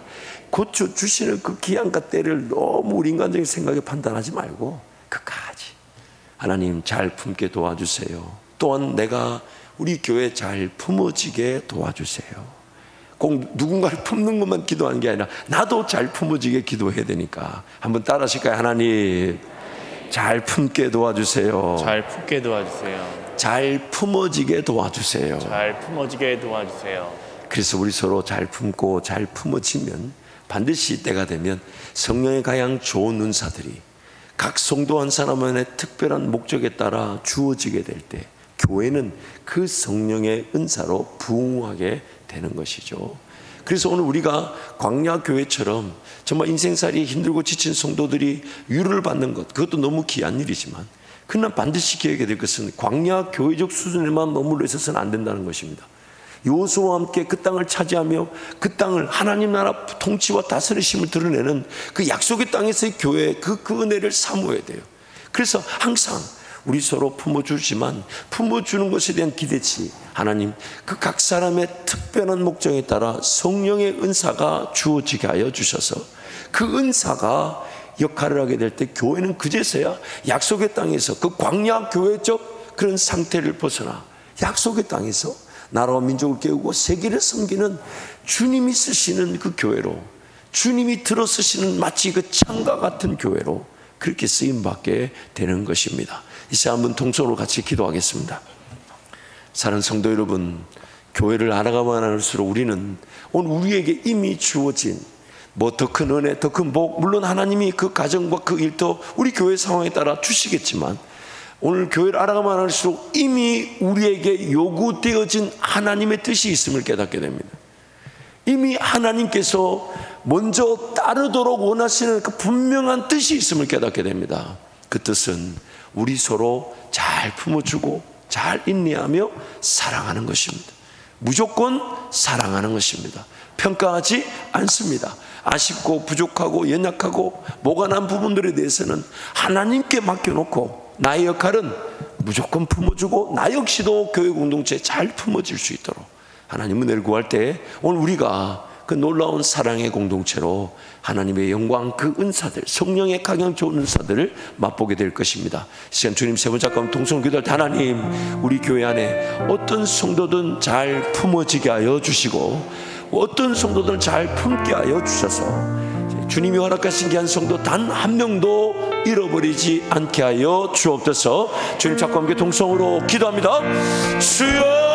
Speaker 1: 고쳐주시는 그 기한과 때를 너무 우리 인간적인 생각에 판단하지 말고 끝까지 하나님 잘 품게 도와주세요. 또한 내가 우리 교회 잘 품어지게 도와주세요. 꼭 누군가를 품는 것만 기도하는 게 아니라 나도 잘 품어지게 기도해야 되니까 한번 따라 하실까요? 하나님 잘 품게 도와주세요.
Speaker 2: 잘 품게 도와주세요.
Speaker 1: 잘 품어지게 도와주세요.
Speaker 2: 잘 품어지게 도와주세요.
Speaker 1: 그래서 우리 서로 잘 품고 잘 품어지면 반드시 때가 되면 성령의 가장 좋은 은사들이 각 성도 한 사람의 특별한 목적에 따라 주어지게 될 때 교회는 그 성령의 은사로 부흥하게 되는 것이죠. 그래서 오늘 우리가 광야교회처럼 정말 인생살이 힘들고 지친 성도들이 위로를 받는 것, 그것도 너무 귀한 일이지만 그러나 반드시 기억해야 될 것은 광야교회적 수준에만 머물러 있어서는 안 된다는 것입니다. 여호수아와 함께 그 땅을 차지하며 그 땅을 하나님 나라 통치와 다스리심을 드러내는 그 약속의 땅에서의 교회, 그 은혜를 사모해야 돼요. 그래서 항상 우리 서로 품어주지만 품어주는 것에 대한 기대치, 하나님 그 각 사람의 특별한 목적에 따라 성령의 은사가 주어지게 하여 주셔서 그 은사가 역할을 하게 될 때 교회는 그제서야 약속의 땅에서 그 광야 교회적 그런 상태를 벗어나 약속의 땅에서 나라와 민족을 깨우고 세계를 섬기는 주님이 쓰시는 그 교회로, 주님이 들어 쓰시는 마치 그 창과 같은 교회로 그렇게 쓰임받게 되는 것입니다. 이제 한번 통성으로 같이 기도하겠습니다. 사랑하는 성도 여러분, 교회를 알아가면 할수록 우리는 오늘 우리에게 이미 주어진 뭐 더 큰 은혜, 더 큰 복, 물론 하나님이 그 가정과 그 일도 우리 교회 상황에 따라 주시겠지만 오늘 교회를 알아가면 할수록 이미 우리에게 요구되어진 하나님의 뜻이 있음을 깨닫게 됩니다. 이미 하나님께서 먼저 따르도록 원하시는 그 분명한 뜻이 있음을 깨닫게 됩니다. 그 뜻은 우리 서로 잘 품어주고 잘 인내하며 사랑하는 것입니다. 무조건 사랑하는 것입니다. 평가하지 않습니다. 아쉽고 부족하고 연약하고 모가난 부분들에 대해서는 하나님께 맡겨놓고 나의 역할은 무조건 품어주고 나 역시도 교회 공동체에 잘 품어질 수 있도록 하나님 은혜를 구할 때 오늘 우리가 그 놀라운 사랑의 공동체로 하나님의 영광, 그 은사들, 성령의 강력 좋은 은사들을 맛보게 될 것입니다. 이 시간 주님 세 번째 가운데 동성 기도할 때 하나님, 우리 교회 안에 어떤 성도든 잘 품어지게 하여 주시고 어떤 성도든 잘 품게 하여 주셔서 주님이 허락하신 귀한 성도 단 한 명도 잃어버리지 않게 하여 주옵소서. 주님 잡고 함께 동성으로 기도합니다. 주여